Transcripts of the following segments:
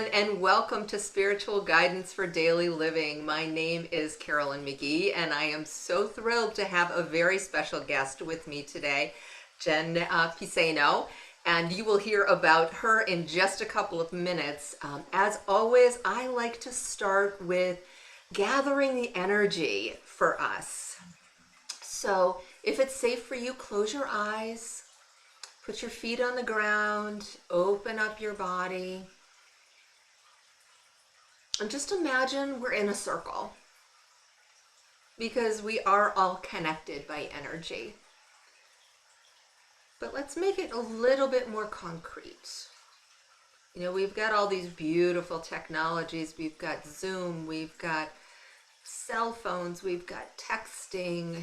everyone, and welcome to Spiritual Guidance for Daily Living. My name is Carolyn McGee, and I am so thrilled to have a very special guest with me today, Jen Piceno, and you will hear about her in just a couple of minutes. As always, I like to start with gathering the energy for us. So if it's safe for you, close your eyes, put your feet on the ground, open up your body. And just imagine we're in a circle because we are all connected by energy. But let's make it a little bit more concrete. You know, we've got all these beautiful technologies. We've got Zoom, we've got cell phones, we've got texting,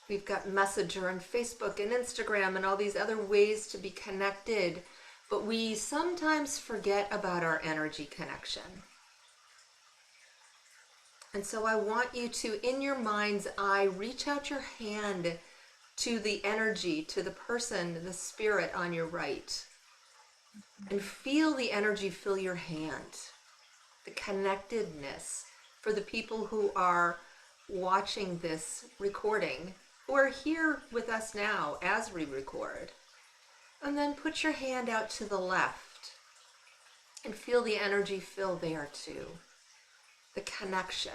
we've got Messenger and Facebook and Instagram and all these other ways to be connected. But we sometimes forget about our energy connection. And so I want you to, in your mind's eye, reach out your hand to the energy, to the person, the spirit on your right. And feel the energy fill your hand. The connectedness for the people who are watching this recording, who are here with us now as we record. And then put your hand out to the left and feel the energy fill there too. The connection.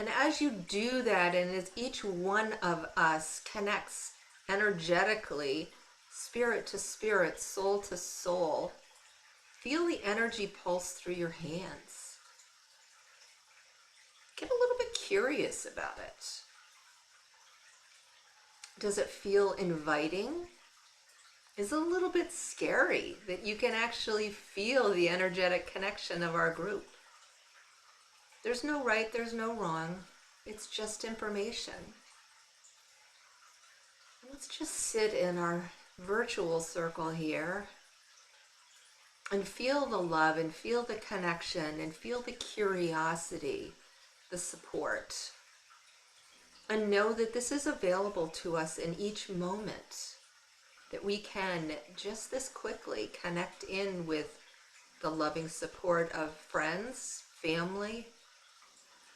And as you do that, and as each one of us connects energetically, spirit to spirit, soul to soul, feel the energy pulse through your hands. Get a little bit curious about it. Does it feel inviting? Is it a little bit scary that you can actually feel the energetic connection of our group? There's no right, there's no wrong. It's just information. Let's just sit in our virtual circle here and feel the love and feel the connection and feel the curiosity, the support. And know that this is available to us in each moment, that we can just this quickly connect in with the loving support of friends, family,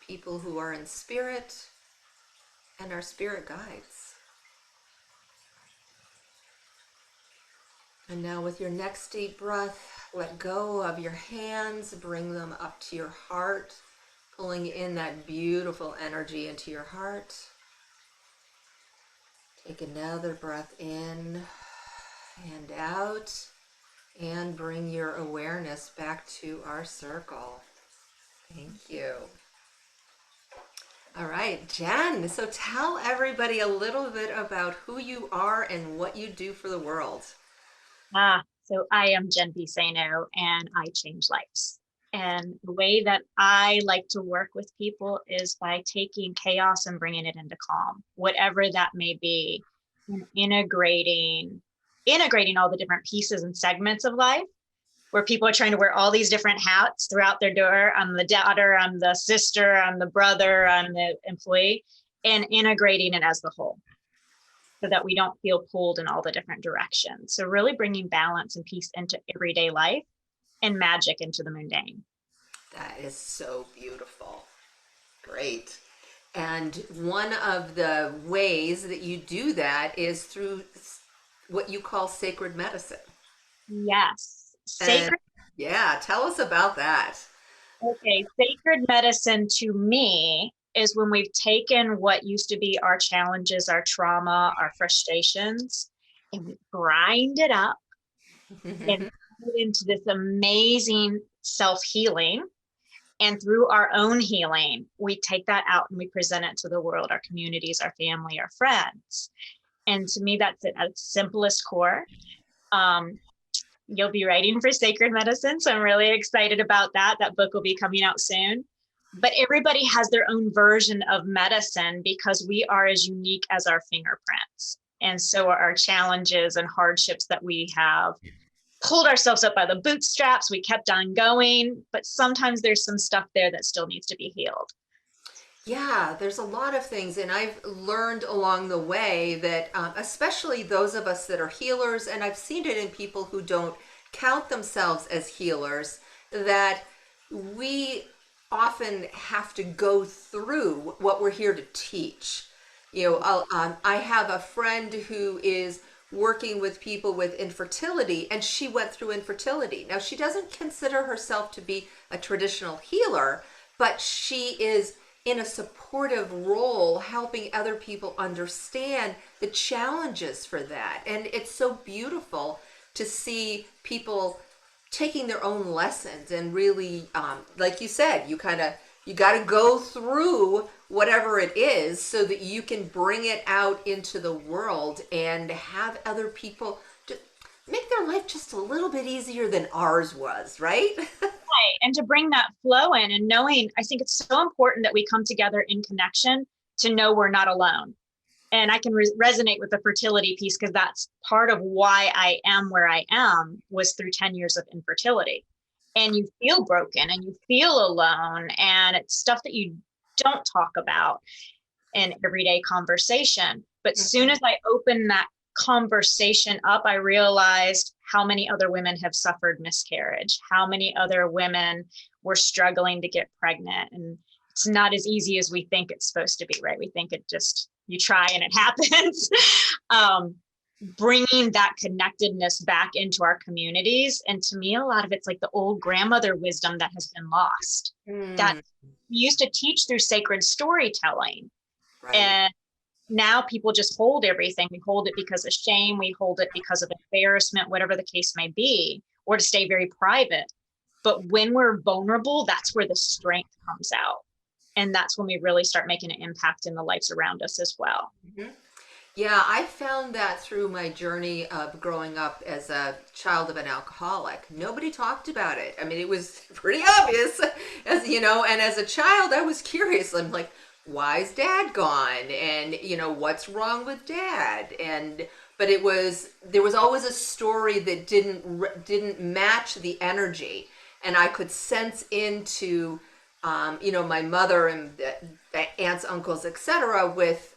people who are in spirit, and our spirit guides. And now with your next deep breath, let go of your hands, bring them up to your heart, pulling in that beautiful energy into your heart. Take another breath in and out, and bring your awareness back to our circle. Thank you. All right, Jen, so tell everybody a little bit about who you are and what you do for the world. So I am Jen Piceno, and I change lives. And the way that I like to work with people is by taking chaos and bringing it into calm, whatever that may be, and integrating all the different pieces and segments of life, where people are trying to wear all these different hats throughout their door. I'm the daughter, I'm the sister, I'm the brother, I'm the employee, and integrating it as the whole so that we don't feel pulled in all the different directions. So really bringing balance and peace into everyday life and magic into the mundane. That is so beautiful. Great. And one of the ways that you do that is through what you call sacred medicine. Yes. Sacred. Yeah, tell us about that. Okay. Sacred medicine to me is when we've taken what used to be our challenges, our trauma, our frustrations, and we grind it up and put it into this amazing self-healing. And through our own healing, we take that out and we present it to the world, our communities, our family, our friends. And to me, that's it at its simplest core. You'll be writing for Sacred Medicine, so I'm really excited about that. That book will be coming out soon. But everybody has their own version of medicine because we are as unique as our fingerprints. And so are our challenges and hardships that we have pulled ourselves up by the bootstraps. We kept on going, but sometimes there's some stuff there that still needs to be healed. Yeah, there's a lot of things, and I've learned along the way that especially those of us that are healers, and I've seen it in people who don't count themselves as healers, that we often have to go through what we're here to teach. I have a friend who is working with people with infertility, and she went through infertility. Now, she doesn't consider herself to be a traditional healer, but she is in a supportive role helping other people understand the challenges for that. And it's so beautiful to see people taking their own lessons and really, like you said, you got to go through whatever it is so that you can bring it out into the world and have other people just make their life just a little bit easier than ours was, right? Right. And to bring that flow in and knowing, I think it's so important that we come together in connection to know we're not alone. And I can resonate with the fertility piece, because that's part of why I am where I am, was through 10 years of infertility. And you feel broken and you feel alone, and it's stuff that you don't talk about in everyday conversation. But soon as I opened that conversation up, I realized how many other women have suffered miscarriage, how many other women were struggling to get pregnant. And it's not as easy as we think it's supposed to be, right? We think it just, you try and it happens. Bringing that connectedness back into our communities. And to me, a lot of it's like the old grandmother wisdom that has been lost, that we used to teach through sacred storytelling. Right. And now people just hold everything. We hold it because of shame. We hold it because of embarrassment, whatever the case may be, or to stay very private. But when we're vulnerable, that's where the strength comes out. And that's when we really start making an impact in the lives around us as well. Mm-hmm. Yeah, I found that through my journey of growing up as a child of an alcoholic. Nobody talked about it. I mean, it was pretty obvious, as you know, and as a child, I was curious. I'm like, why is dad gone? And, what's wrong with dad? But there was always a story that didn't match the energy. And I could sense into, my mother and aunts, uncles, etc. with,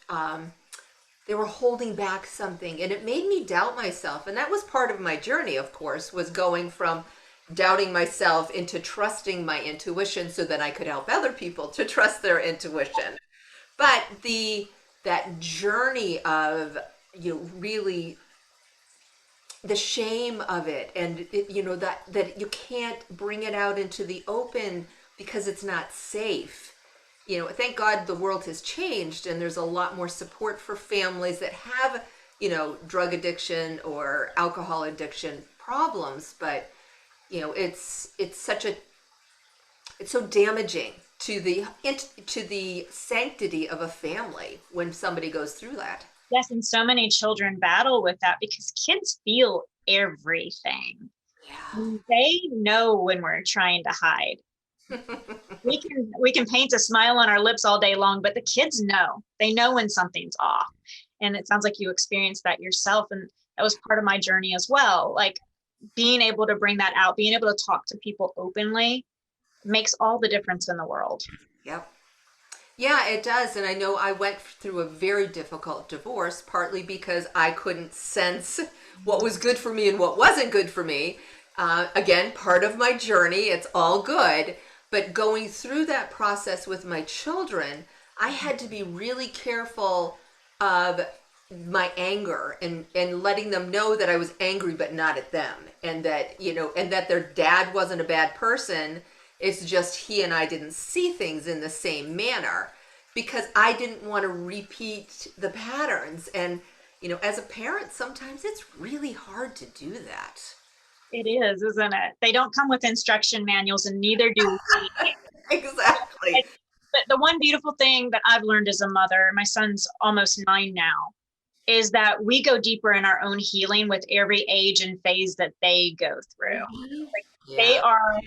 they were holding back something, and it made me doubt myself. And that was part of my journey, of course, was going from doubting myself into trusting my intuition so that I could help other people to trust their intuition. But that journey of, really the shame of it, and that you can't bring it out into the open because it's not safe. Thank God the world has changed, and there's a lot more support for families that have, drug addiction or alcohol addiction problems. But, it's so damaging to the sanctity of a family when somebody goes through that. Yes, and so many children battle with that because kids feel everything. Yeah. They know when we're trying to hide. we can paint a smile on our lips all day long, but the kids know. They know when something's off. And it sounds like you experienced that yourself, and that was part of my journey as well. Like, being able to bring that out, being able to talk to people openly makes all the difference in the world. Yep. Yeah, it does. And I know I went through a very difficult divorce, partly because I couldn't sense what was good for me and what wasn't good for me. Again, part of my journey, it's all good. But going through that process with my children, I had to be really careful of my anger and letting them know that I was angry, but not at them. And that, and that their dad wasn't a bad person. It's just he and I didn't see things in the same manner, because I didn't want to repeat the patterns. And, as a parent, sometimes it's really hard to do that. It is, isn't it? They don't come with instruction manuals, and neither do we. Exactly. But the one beautiful thing that I've learned as a mother, my son's almost 9 now, is that we go deeper in our own healing with every age and phase that they go through. Like, they are,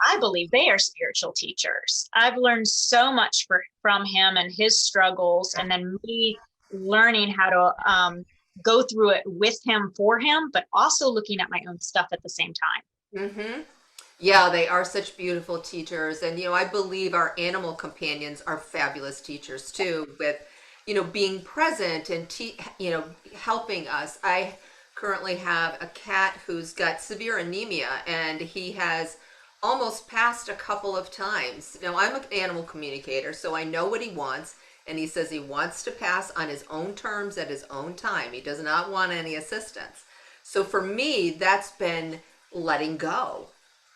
I believe they are spiritual teachers. I've learned so much from him and his struggles, and then me learning how to go through it with him, for him, but also looking at my own stuff at the same time. Mm-hmm. Yeah, they are such beautiful teachers. And, I believe our animal companions are fabulous teachers too, with, being present and, helping us. I currently have a cat who's got severe anemia, and he has almost passed a couple of times. Now, I'm an animal communicator, so I know what he wants, and he says he wants to pass on his own terms at his own time. He does not want any assistance. So for me, that's been letting go.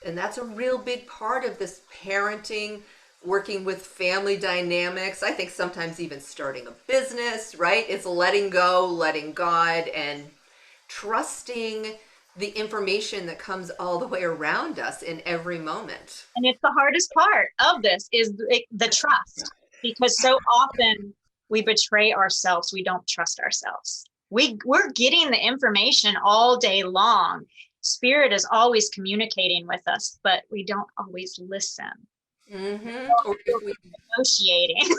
And that's a real big part of this parenting, working with family dynamics. I think sometimes even starting a business, right? It's letting go, letting God, and trusting the information that comes all the way around us in every moment. And it's the hardest part of this is the trust, because so often we betray ourselves. We don't trust ourselves. We're getting the information all day long. Spirit is always communicating with us, but we don't always listen. Or if we, Negotiating.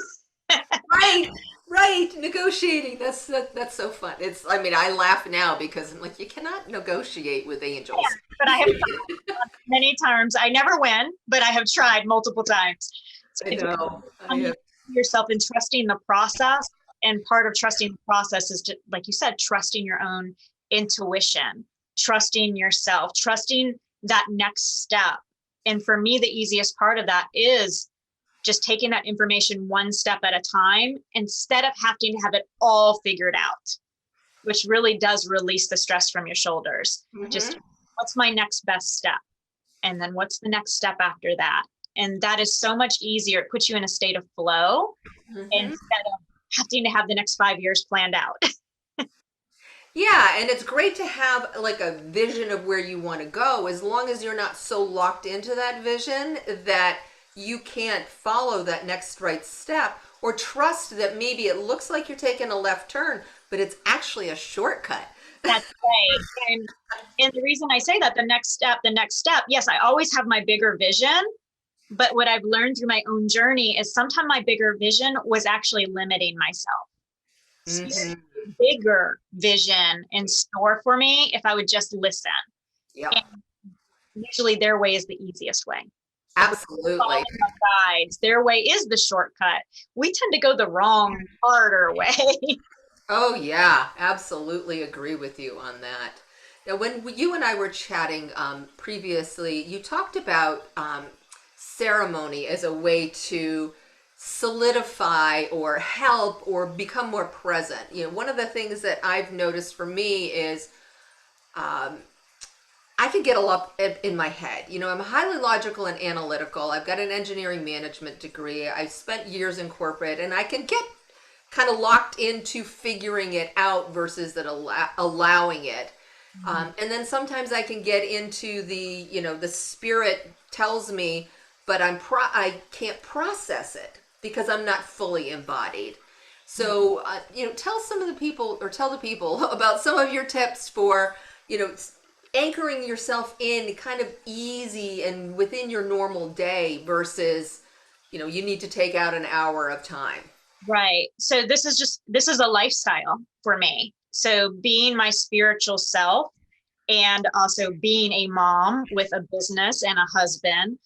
right, right, negotiating. That's so fun. It's. I mean, I laugh now because I'm like, you cannot negotiate with angels. Yeah, but I have tried many times. I never win, but I have tried multiple times. So I know. I have. yourself in trusting the process, and part of trusting the process is to, like you said, trusting your own intuition, trusting yourself, trusting that next step. And for me, the easiest part of that is just taking that information one step at a time instead of having to have it all figured out, which really does release the stress from your shoulders. Just what's my next best step? And then what's the next step after that? And that is so much easier. It puts you in a state of flow instead of having to have the next 5 years planned out. Yeah, and it's great to have like a vision of where you want to go, as long as you're not so locked into that vision that you can't follow that next right step, or trust that maybe it looks like you're taking a left turn, but it's actually a shortcut. That's right. And the reason I say that, the next step, yes, I always have my bigger vision. But what I've learned through my own journey is sometimes my bigger vision was actually limiting myself. So there's a bigger vision in store for me if I would just listen. Yeah, usually their way is the easiest way. absolutely. Following the guides, their way is the shortcut. We tend to go the wrong, harder way. Oh yeah, absolutely agree with you on that. Now, when you and I were chatting previously, you talked about ceremony as a way to solidify or help or become more present. You know, one of the things that I've noticed for me is I can get a lot in my head. You know, I'm highly logical and analytical. I've got an engineering management degree. I've spent years in corporate, and I can get kind of locked into figuring it out versus that allowing it. And then sometimes I can get into the, you know, the spirit tells me, but I can't process it because I'm not fully embodied. So, you know, tell the people about some of your tips for, you know, anchoring yourself in kind of easy and within your normal day versus, you know, you need to take out an hour of time. Right. So this is a lifestyle for me. So being my spiritual self and also being a mom with a business and a husband,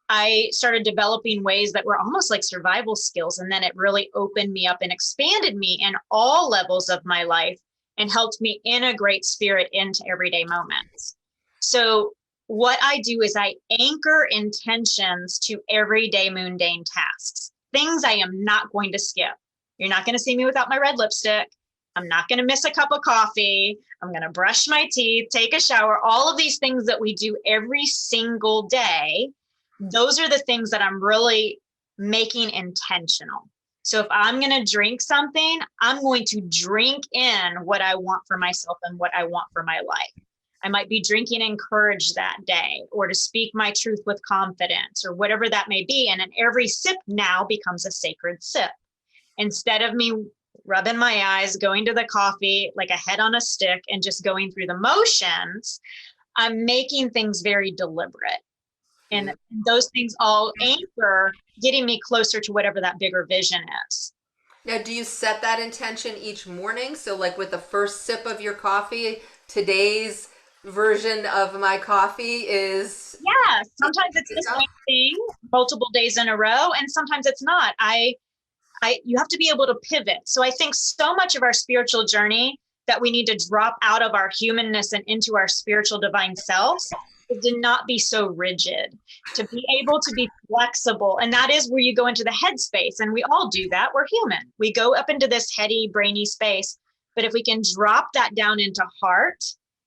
I started developing ways that were almost like survival skills. And then it really opened me up and expanded me in all levels of my life and helped me integrate spirit into everyday moments. So what I do is I anchor intentions to everyday mundane tasks, things I am not going to skip. You're not going to see me without my red lipstick. I'm not going to miss a cup of coffee. I'm going to brush my teeth, take a shower, all of these things that we do every single day. Those are the things that I'm really making intentional. So if I'm going to drink something, I'm going to drink in what I want for myself and what I want for my life. I might be drinking in courage that day, or to speak my truth with confidence, or whatever that may be. And then every sip now becomes a sacred sip. Instead of me rubbing my eyes, going to the coffee like a head on a stick and just going through the motions, I'm making things very deliberate. And those things all anchor, getting me closer to whatever that bigger vision is. Now, do you set that intention each morning? So like with the first sip of your coffee, today's version of my coffee is... Yeah, sometimes it's the same thing multiple days in a row, and sometimes it's not. You have to be able to pivot. So I think so much of our spiritual journey that we need to drop out of our humanness and into our spiritual divine selves is to not be so rigid, to be able to be flexible. And that is where you go into the head space. And we all do that. We're human. We go up into this heady, brainy space. But if we can drop that down into heart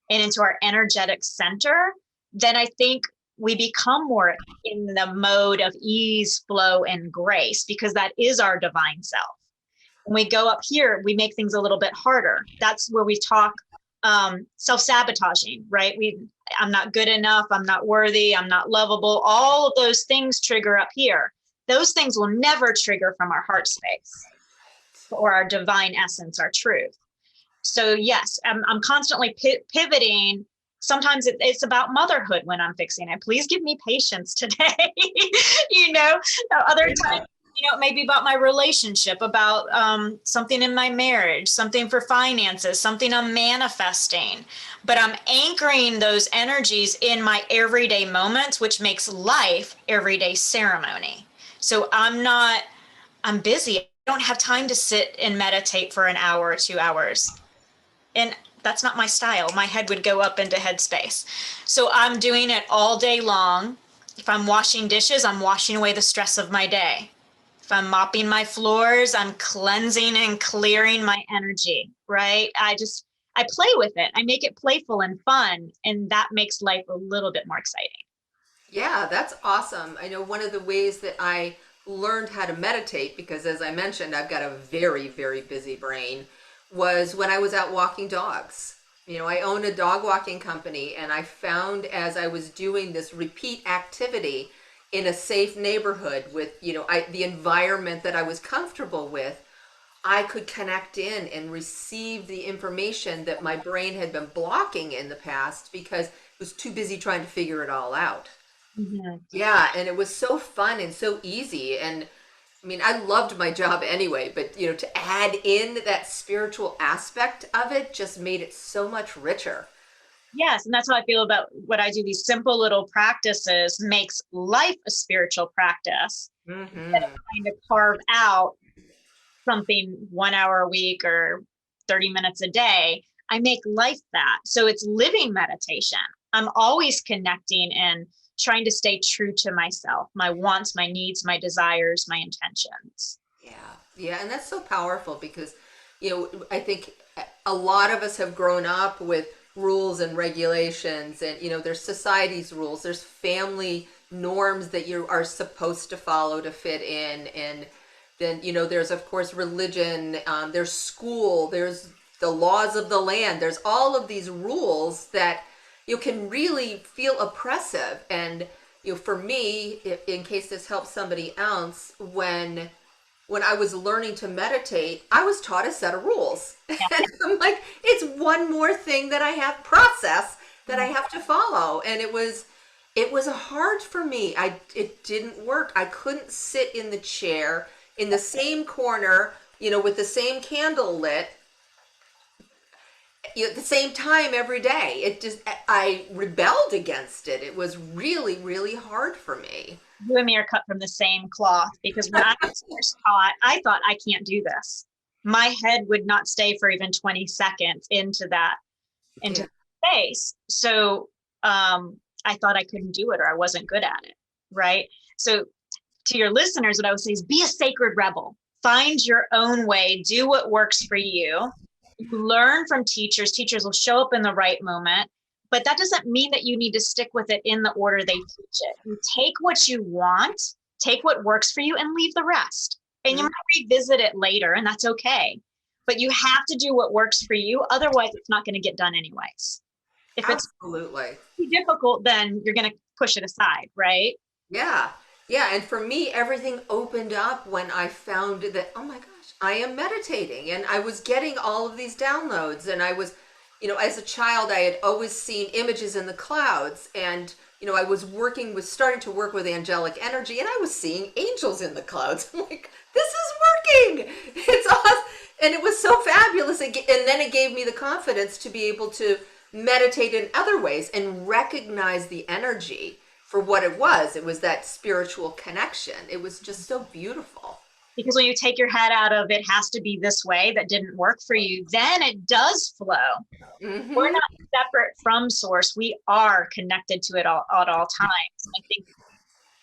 and into our energetic center, then I think we become more in the mode of ease, flow, and grace, because that is our divine self. When we go up here, we make things a little bit harder. That's where we talk self-sabotaging, right? I'm not good enough. I'm not worthy. I'm not lovable. All of those things trigger up here. Those things will never trigger from our heart space or our divine essence, our truth. So yes, I'm constantly pivoting. Sometimes it's about motherhood when I'm fixing it. Please give me patience today. Other times, it may be about my relationship, about something in my marriage, something for finances, something I'm manifesting. But I'm anchoring those energies in my everyday moments, which makes life everyday ceremony. So I'm busy. I don't have time to sit and meditate for an hour or 2 hours. And that's not my style. My head would go up into headspace. So I'm doing it all day long. If I'm washing dishes, I'm washing away the stress of my day. If I'm mopping my floors, I'm cleansing and clearing my energy, right? I play with it. I make it playful and fun, and that makes life a little bit more exciting. Yeah, that's awesome. I know one of the ways that I learned how to meditate, because as I mentioned, I've got a very, very busy brain, was when I was out walking dogs. I own a dog walking company, and I found as I was doing this repeat activity in a safe neighborhood with, the environment that I was comfortable with, I could connect in and receive the information that my brain had been blocking in the past because it was too busy trying to figure it all out. Mm-hmm. Yeah, and it was so fun and so easy. And I loved my job anyway, but to add in that spiritual aspect of it just made it so much richer. Yes, and that's how I feel about what I do. These simple little practices makes life a spiritual practice. Mm-hmm. Instead of trying to carve out something 1 hour a week or 30 minutes a day, I make life that. So it's living meditation. I'm always connecting and trying to stay true to myself, my wants, my needs, my desires, my intentions. Yeah. And that's so powerful because, I think a lot of us have grown up with rules and regulations, and, there's society's rules, there's family norms that you are supposed to follow to fit in. And then, there's of course religion, there's school, there's the laws of the land, there's all of these rules that you can really feel oppressive. And for me, in case this helps somebody else, when I was learning to meditate, I was taught a set of rules. Yeah. And I'm like, it's one more thing that I have process that I have to follow. And it was hard for me. It didn't work. I couldn't sit in the chair in the same corner, with the same candle lit, at the same time every day. I rebelled against it. It was really, really hard for me. You and me are cut from the same cloth, because when I was first taught, I thought, I can't do this. My head would not stay for even 20 seconds into space. So I thought I couldn't do it, or I wasn't good at it, right? So to your listeners, what I would say is be a sacred rebel. Find your own way. Do what works for you. Learn from teachers. Teachers will show up in the right moment. But that doesn't mean that you need to stick with it in the order they teach it. You take what you want, take what works for you, and leave the rest. And you might revisit it later, and that's okay. But you have to do what works for you. Otherwise, it's not going to get done anyways. If Absolutely. It's too difficult, then you're going to push it aside, right? Yeah. Yeah. And for me, everything opened up when I found that, oh my gosh, I am meditating. And I was getting all of these downloads. And I was, as a child, I had always seen images in the clouds. And, I was starting to work with angelic energy, and I was seeing angels in the clouds. I'm like, this is working. It's awesome. And it was so fabulous. And then it gave me the confidence to be able to meditate in other ways and recognize the energy for what it was. It was that spiritual connection. It was just so beautiful. Because when you take your head out of it has to be this way, that didn't work for you, then it does flow. We're not separate from source. We are connected to it all at all times. I think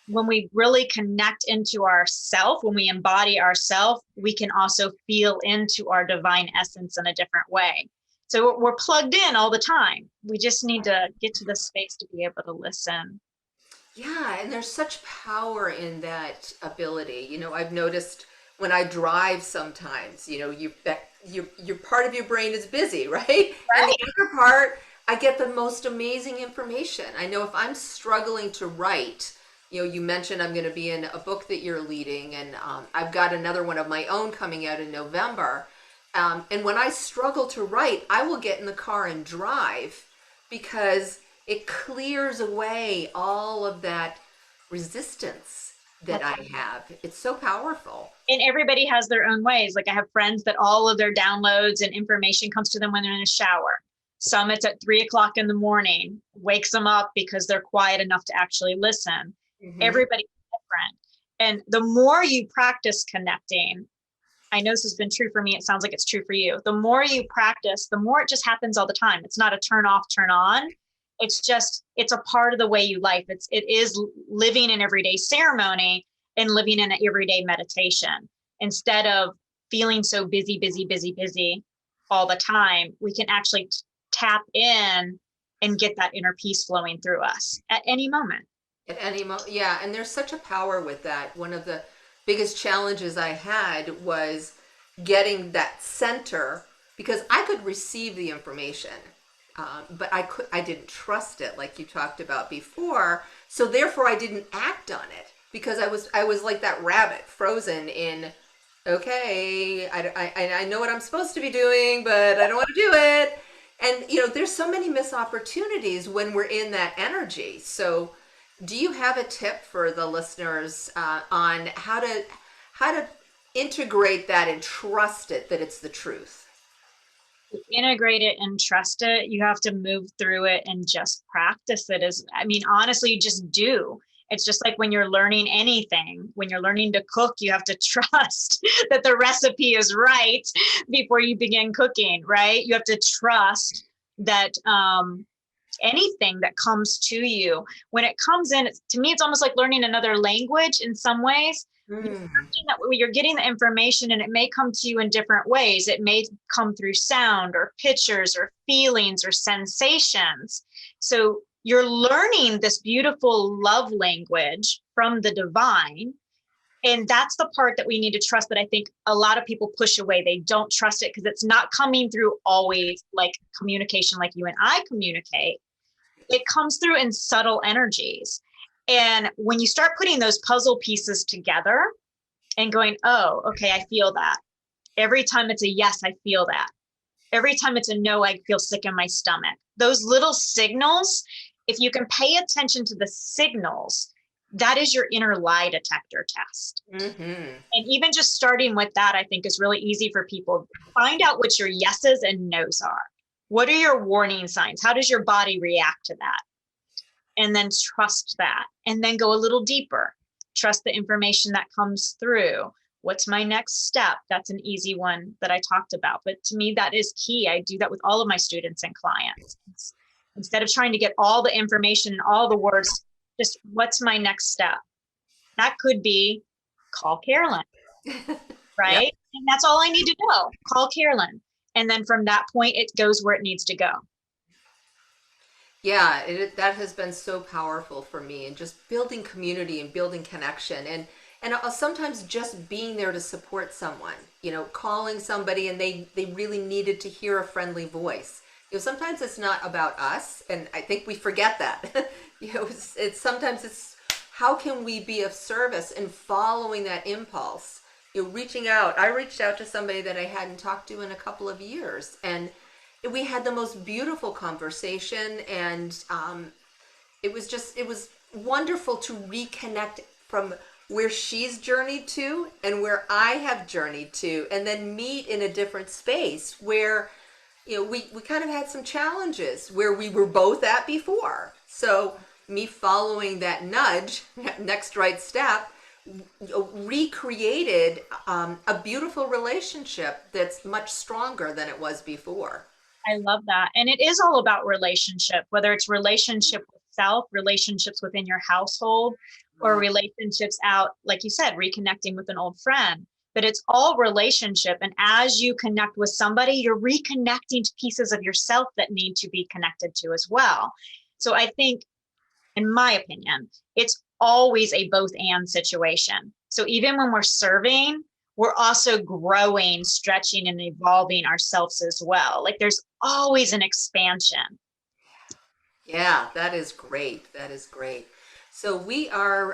when we really connect into ourself, when we embody ourself, we can also feel into our divine essence in a different way. So we're plugged in all the time. We just need to get to the space to be able to listen. Yeah, and there's such power in that ability. You know, I've noticed when I drive sometimes, you know, your part of your brain is busy, right? And Right. the other part, I get the most amazing information. I know if I'm struggling to write, you know, you mentioned I'm going to be in a book that you're leading, and I've got another one of my own coming out in November. And when I struggle to write, I will get in the car and drive because it clears away all of that resistance that I have. It's so powerful. And everybody has their own ways. Like I have friends that all of their downloads and information comes to them when they're in a shower. Some it's at 3 o'clock in the morning, wakes them up because they're quiet enough to actually listen. Everybody's different. And the more you practice connecting, I know this has been true for me. It sounds like it's true for you. The more you practice, the more it just happens all the time. It's not a turn off, turn on. It's just, it's a part of the way you life. It is living an everyday ceremony and living in an everyday meditation. Instead of feeling so busy, busy, busy, busy all the time, we can actually tap in and get that inner peace flowing through us at any moment. At any moment, yeah. And there's such a power with that. One of the biggest challenges I had was getting that center because I could receive the information, but I didn't trust it like you talked about before. So therefore, I didn't act on it because I was like that rabbit frozen in. Okay, I know what I'm supposed to be doing, but I don't want to do it. And you know, there's so many missed opportunities when we're in that energy. So do you have a tip for the listeners on how to integrate that and trust it that it's the truth? Integrate it and trust it. You have to move through it and just practice it. I mean, honestly, you just do. It's just like when you're learning anything, when you're learning to cook, you have to trust that the recipe is right before you begin cooking, right? You have to trust that anything that comes to you, when it comes in, to me, it's almost like learning another language in some ways. You're getting the information and it may come to you in different ways. It may come through sound or pictures or feelings or sensations. So you're learning this beautiful love language from the divine. And that's the part that we need to trust that I think a lot of people push away. They don't trust it because it's not coming through always like communication like you and I communicate. It comes through in subtle energies. And when you start putting those puzzle pieces together and going, oh, okay, I feel that. Every time it's a yes, I feel that. Every time it's a no, I feel sick in my stomach. Those little signals, if you can pay attention to the signals, that is your inner lie detector test. And even just starting with that, I think is really easy for people. Find out what your yeses and nos are. What are your warning signs? How does your body react to that? And then trust that. And then go a little deeper. Trust the information that comes through. What's my next step? That's an easy one that I talked about. But to me, that is key. I do that with all of my students and clients. Instead of trying to get all the information and all the words, just what's my next step? That could be call Carolyn, right? Yep. And that's all I need to know. Call Carolyn. And then from that point, it goes where it needs to go. Yeah, that has been so powerful for me, and just building community and building connection, and sometimes just being there to support someone. You know, calling somebody and they really needed to hear a friendly voice. You know, sometimes it's not about us, and I think we forget that. You know, it's sometimes it's how can we be of service and following that impulse. You know, reaching out. I reached out to somebody that I hadn't talked to in a couple of years, and we had the most beautiful conversation, and it was wonderful to reconnect from where she's journeyed to and where I have journeyed to, and then meet in a different space where, you know, we kind of had some challenges where we were both at before. So me following that nudge, next right step, recreated a beautiful relationship that's much stronger than it was before. I love that. And it is all about relationship, whether it's relationship with self, relationships within your household, or relationships out, like you said, reconnecting with an old friend. But it's all relationship. And as you connect with somebody, you're reconnecting to pieces of yourself that need to be connected to as well. So I think, in my opinion, it's always a both and situation. So even when we're serving, we're also growing, stretching, and evolving ourselves as well. Like there's always an expansion. Yeah, that is great. That is great. So we are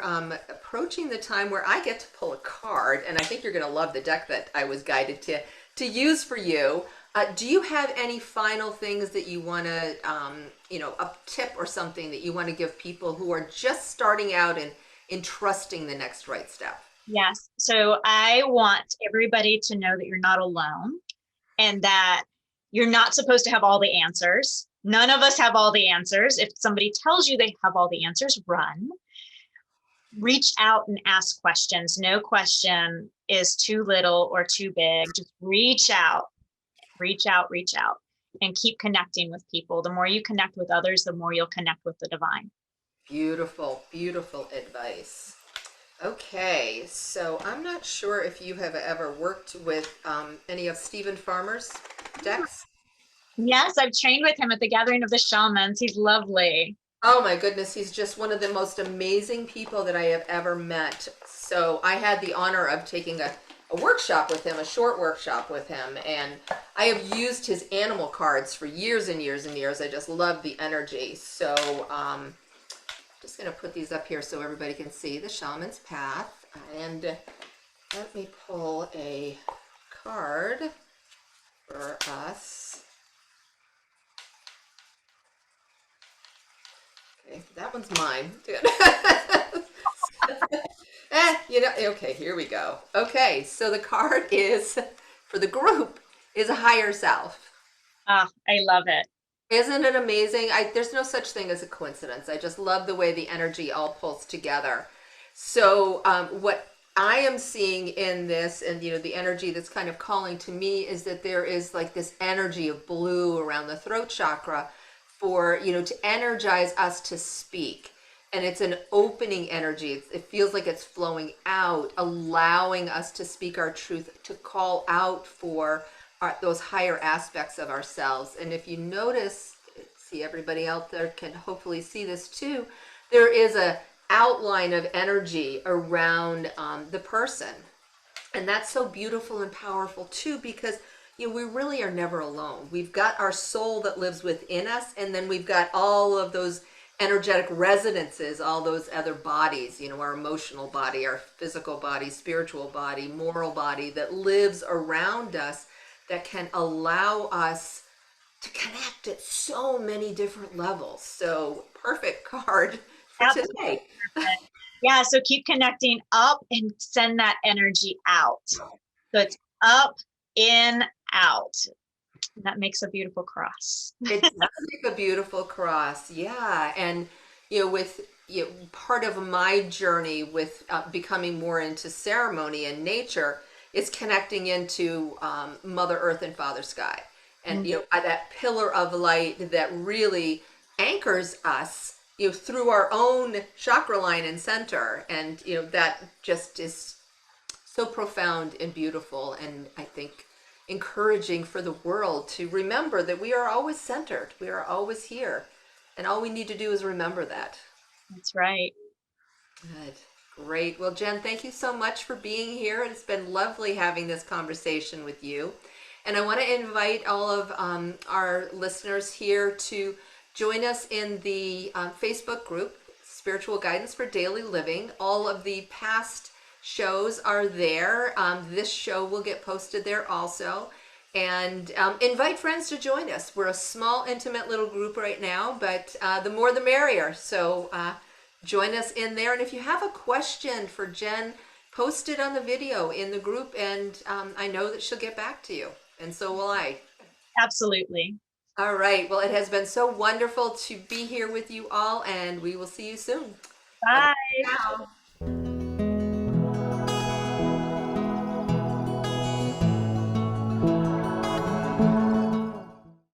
approaching the time where I get to pull a card, and I think you're going to love the deck that I was guided to use for you. Do you have any final things that you want to, a tip or something that you want to give people who are just starting out and in trusting the next right step? Yes. So I want everybody to know that you're not alone and that you're not supposed to have all the answers. None of us have all the answers. If somebody tells you they have all the answers, run. Reach out and ask questions. No question is too little or too big. Just reach out, reach out, reach out, and keep connecting with people. The more you connect with others, the more you'll connect with the divine. Beautiful, beautiful advice. Okay, so I'm not sure if you have ever worked with any of Stephen Farmer's decks. Yes, I've trained with him at the Gathering of the Shamans. He's lovely. Oh my goodness, he's just one of the most amazing people that I have ever met. So I had the honor of taking a workshop with him, a short workshop with him, and I have used his animal cards for years and years and years. I just love the energy. So just going to put these up here so everybody can see the shaman's path. And let me pull a card for us. Okay, that one's mine. Okay, here we go. Okay, so the card is for the group is a higher self. Ah, I love it. Isn't it amazing? There's no such thing as a coincidence. I just love the way the energy all pulls together. So what I am seeing in this, and the energy that's kind of calling to me, is that there is like this energy of blue around the throat chakra for to energize us to speak. And it's an opening energy. It feels like it's flowing out, allowing us to speak our truth, to call out for those higher aspects of ourselves. And if you notice, see, everybody out there can hopefully see this too, there is a outline of energy around the person. And that's so beautiful and powerful too, because we really are never alone. We've got our soul that lives within us, and then we've got all of those energetic resonances, all those other bodies, our emotional body, our physical body, spiritual body, moral body that lives around us, that can allow us to connect at so many different levels. So perfect card for Absolutely. today. Yeah, so keep connecting up and send that energy out. So it's up, in, out. That makes a beautiful cross. It does make a beautiful cross, yeah. And with part of my journey with becoming more into ceremony and nature is connecting into Mother Earth and Father Sky, and that pillar of light that really anchors us through our own chakra line and center, and that just is so profound and beautiful, and I think encouraging for the world to remember that we are always centered, we are always here, and all we need to do is remember that. That's right. Good. Great. Well, Jen, thank you so much for being here. It's been lovely having this conversation with you. And I want to invite all of our listeners here to join us in the Facebook group, Spiritual Guidance for Daily Living. All of the past shows are there. This show will get posted there also. And invite friends to join us. We're a small, intimate little group right now, but the more the merrier. So join us in there. And if you have a question for Jen, post it on the video in the group, and I know that she'll get back to you. And so will I. Absolutely. All right. Well, it has been so wonderful to be here with you all, and we will see you soon. Bye. Bye now.